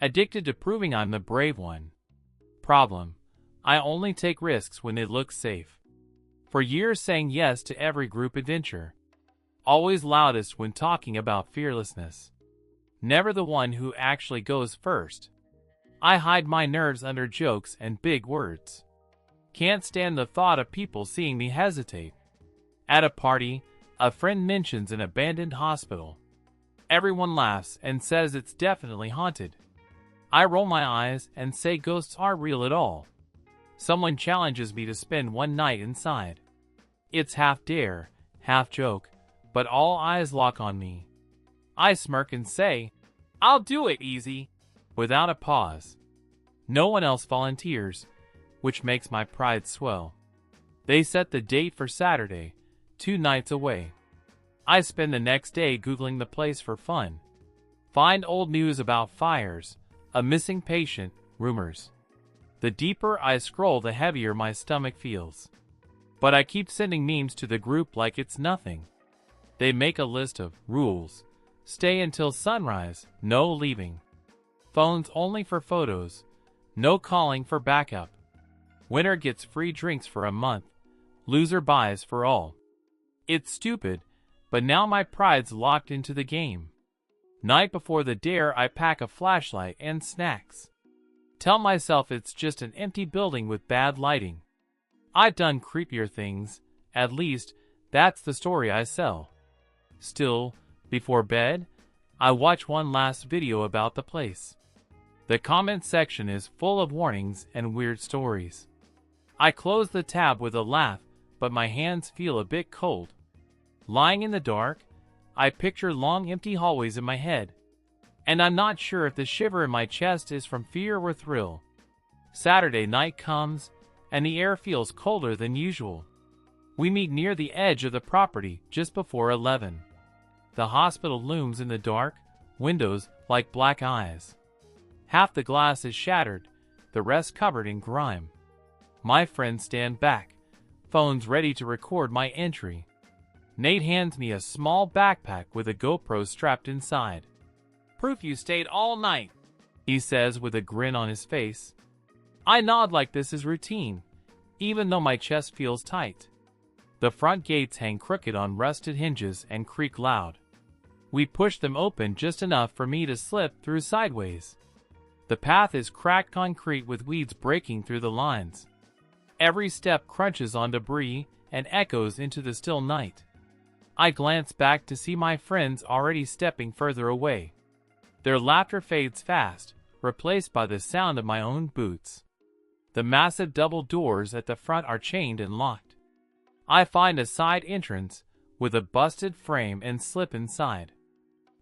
Addicted to proving I'm the brave one. Problem: I only take risks when it looks safe. For years saying yes to every group adventure. Always loudest when talking about fearlessness. Never the one who actually goes first. I hide my nerves under jokes and big words. Can't stand the thought of people seeing me hesitate. At a party, a friend mentions an abandoned hospital. Everyone laughs and says it's definitely haunted. I roll my eyes and say ghosts aren't real at all. Someone challenges me to spend one night inside. It's half dare, half joke, but all eyes lock on me. I smirk and say, "I'll do it, easy," without a pause. No one else volunteers, which makes my pride swell. They set the date for Saturday, 2 nights away. I spend the next day Googling the place for fun. Find old news about fires, a missing patient, rumors. The deeper I scroll, the heavier my stomach feels. But I keep sending memes to the group like it's nothing. They make a list of rules. Stay until sunrise, no leaving. Phones only for photos, no calling for backup. Winner gets free drinks for a month, loser buys for all. It's stupid, but now my pride's locked into the game. Night before the dare, I pack a flashlight and snacks. Tell myself it's just an empty building with bad lighting. I've done creepier things, at least that's the story I sell. Still, before bed, I watch one last video about the place. The comment section is full of warnings and weird stories. I close the tab with a laugh, but my hands feel a bit cold. Lying in the dark, I picture long empty hallways in my head. And I'm not sure if the shiver in my chest is from fear or thrill. Saturday night comes, and the air feels colder than usual. We meet near the edge of the property just before 11. The hospital looms in the dark, windows like black eyes. Half the glass is shattered, the rest covered in grime. My friends stand back, phones ready to record my entry. Nate hands me a small backpack with a GoPro strapped inside. "Proof you stayed all night," he says with a grin on his face. I nod like this is routine, even though my chest feels tight. The front gates hang crooked on rusted hinges and creak loud. We push them open just enough for me to slip through sideways. The path is cracked concrete with weeds breaking through the lines. Every step crunches on debris and echoes into the still night. I glance back to see my friends already stepping further away. Their laughter fades fast, replaced by the sound of my own boots. The massive double doors at the front are chained and locked. I find a side entrance with a busted frame and slip inside.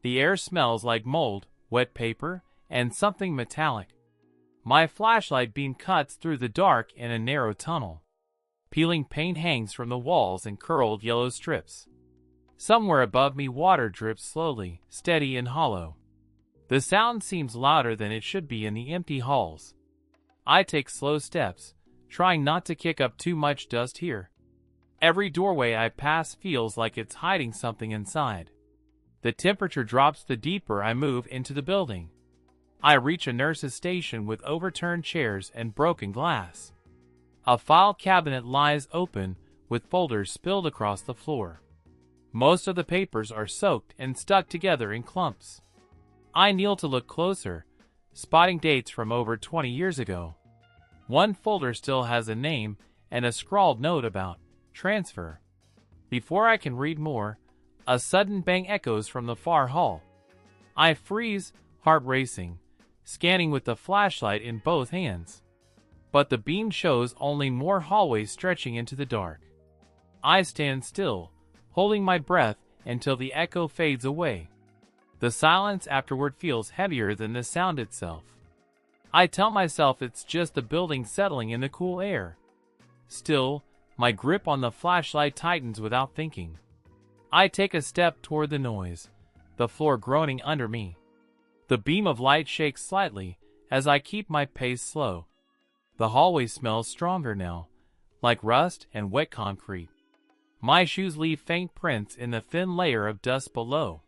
The air smells like mold, wet paper, and something metallic. My flashlight beam cuts through the dark in a narrow tunnel. Peeling paint hangs from the walls in curled yellow strips. Somewhere above me water drips slowly, steady and hollow. The sound seems louder than it should be in the empty halls. I take slow steps, trying not to kick up too much dust here. Every doorway I pass feels like it's hiding something inside. The temperature drops the deeper I move into the building. I reach a nurse's station with overturned chairs and broken glass. A file cabinet lies open with folders spilled across the floor. Most of the papers are soaked and stuck together in clumps. I kneel to look closer, spotting dates from over 20 years ago. One folder still has a name and a scrawled note about transfer. Before I can read more, a sudden bang echoes from the far hall. I freeze, heart racing, scanning with the flashlight in both hands. But the beam shows only more hallways stretching into the dark. I stand still, holding my breath until the echo fades away. The silence afterward feels heavier than the sound itself. I tell myself it's just the building settling in the cool air. Still, my grip on the flashlight tightens without thinking. I take a step toward the noise, the floor groaning under me. The beam of light shakes slightly as I keep my pace slow. The hallway smells stronger now, like rust and wet concrete. My shoes leave faint prints in the thin layer of dust below.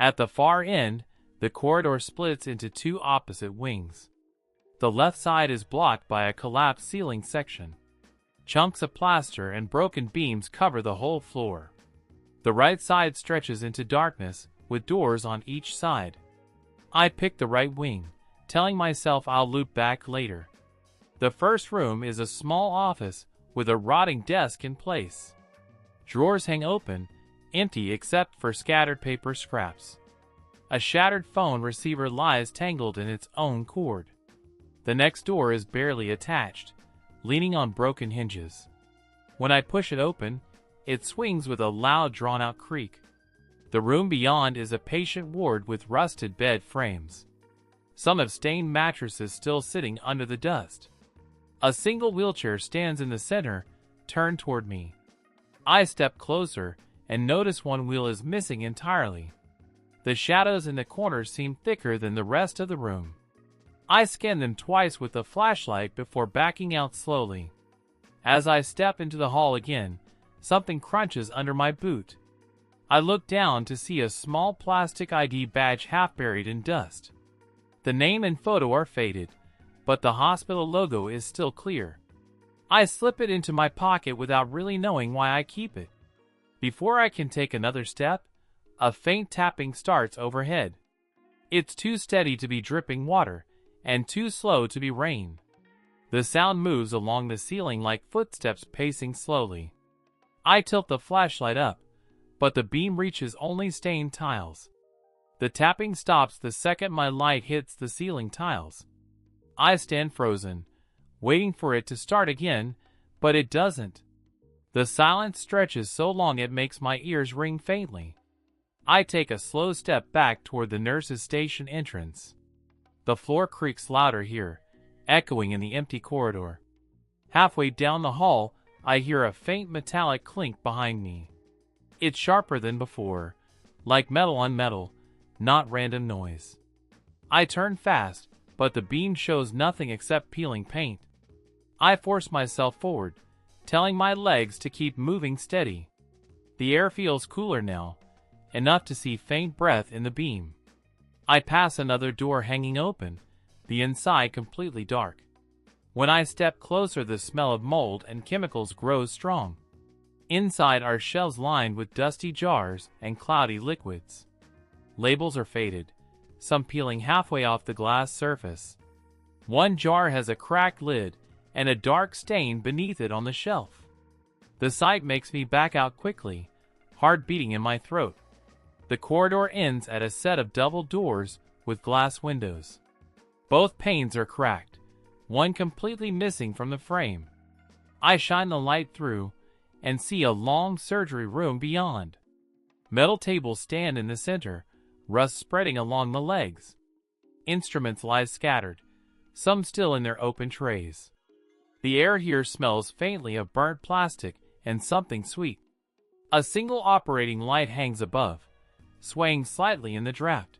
At the far end, The corridor splits into two opposite wings. The left side is blocked by a collapsed ceiling section. Chunks of plaster and broken beams cover the whole floor. The right side stretches into darkness, with doors on each side. I pick the right wing, telling myself I'll loop back later. The first room is a small office with a rotting desk in place. Drawers hang open, empty except for scattered paper scraps. A shattered phone receiver lies tangled in its own cord. The next door is barely attached, leaning on broken hinges. When I push it open, it swings with a loud drawn-out creak. The room beyond is a patient ward with rusted bed frames. Some have stained mattresses still sitting under the dust. A single wheelchair stands in the center, turned toward me. I step closer and notice one wheel is missing entirely. The shadows in the corners seem thicker than the rest of the room. I scan them twice with the flashlight before backing out slowly. As I step into the hall again, something crunches under my boot. I look down to see a small plastic ID badge half buried in dust. The name and photo are faded, but the hospital logo is still clear. I slip it into my pocket without really knowing why I keep it. Before I can take another step, a faint tapping starts overhead. It's too steady to be dripping water, and too slow to be rain. The sound moves along the ceiling like footsteps pacing slowly. I tilt the flashlight up, but the beam reaches only stained tiles. The tapping stops the second my light hits the ceiling tiles. I stand frozen, waiting for it to start again, but it doesn't. The silence stretches so long it makes my ears ring faintly. I take a slow step back toward the nurse's station entrance. The floor creaks louder here, echoing in the empty corridor. Halfway down the hall, I hear a faint metallic clink behind me. It's sharper than before, like metal on metal, not random noise. I turn fast, but the beam shows nothing except peeling paint. I force myself forward, telling my legs to keep moving steady. The air feels cooler now, enough to see faint breath in the beam. I pass another door hanging open, the inside completely dark. When I step closer, the smell of mold and chemicals grows strong. Inside are shelves lined with dusty jars and cloudy liquids. Labels are faded, some peeling halfway off the glass surface. One jar has a cracked lid and a dark stain beneath it on the shelf. The sight makes me back out quickly, heart beating in my throat. The corridor ends at a set of double doors with glass windows. Both panes are cracked, one completely missing from the frame. I shine the light through and see a long surgery room beyond. Metal tables stand in the center, rust spreading along the legs. Instruments lie scattered, some still in their open trays. The air here smells faintly of burnt plastic and something sweet. A single operating light hangs above, swaying slightly in the draft.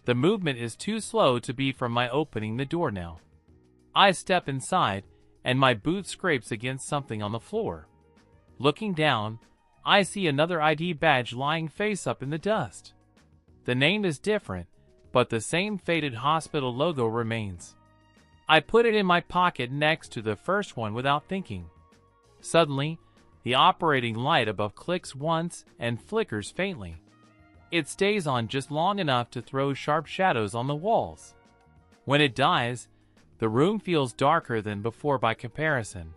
The movement is too slow to be from my opening the door now. I step inside, and my boot scrapes against something on the floor. Looking down, I see another ID badge lying face up in the dust. The name is different, but the same faded hospital logo remains. I put it in my pocket next to the first one without thinking. Suddenly, the operating light above clicks once and flickers faintly. It stays on just long enough to throw sharp shadows on the walls. When it dies, the room feels darker than before by comparison,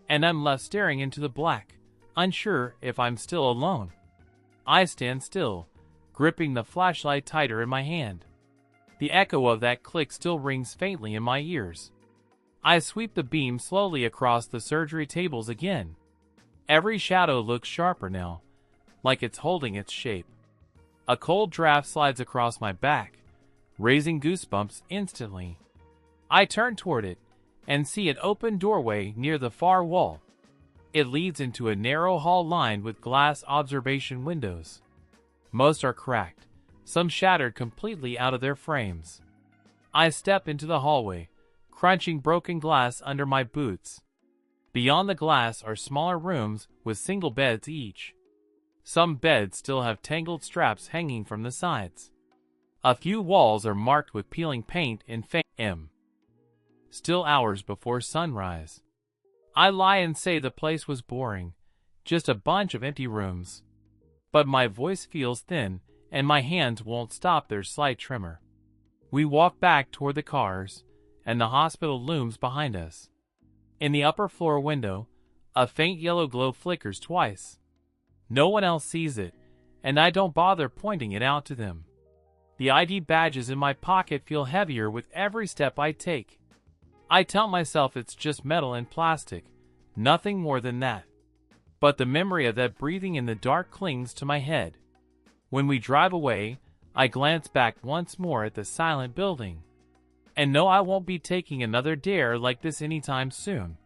and I'm left staring into the black, unsure if I'm still alone. I stand still, gripping the flashlight tighter in my hand. The echo of that click still rings faintly in my ears. I sweep the beam slowly across the surgery tables again. Every shadow looks sharper now, like it's holding its shape. A cold draft slides across my back, raising goosebumps instantly. I turn toward it and see an open doorway near the far wall. It leads into a narrow hall lined with glass observation windows. Most are cracked, some shattered completely out of their frames. I step into the hallway, crunching broken glass under my boots. Beyond the glass are smaller rooms with single beds each. Some beds still have tangled straps hanging from the sides. A few walls are marked with peeling paint and faint M. Still hours before sunrise. I lie and say the place was boring, just a bunch of empty rooms. But my voice feels thin, and my hands won't stop their slight tremor. We walk back toward the cars, and the hospital looms behind us. In the upper floor window, a faint yellow glow flickers twice. No one else sees it, and I don't bother pointing it out to them. The ID badges in my pocket feel heavier with every step I take. I tell myself it's just metal and plastic, nothing more than that. But the memory of that breathing in the dark clings to my head. When we drive away, I glance back once more at the silent building. And no, I won't be taking another dare like this anytime soon.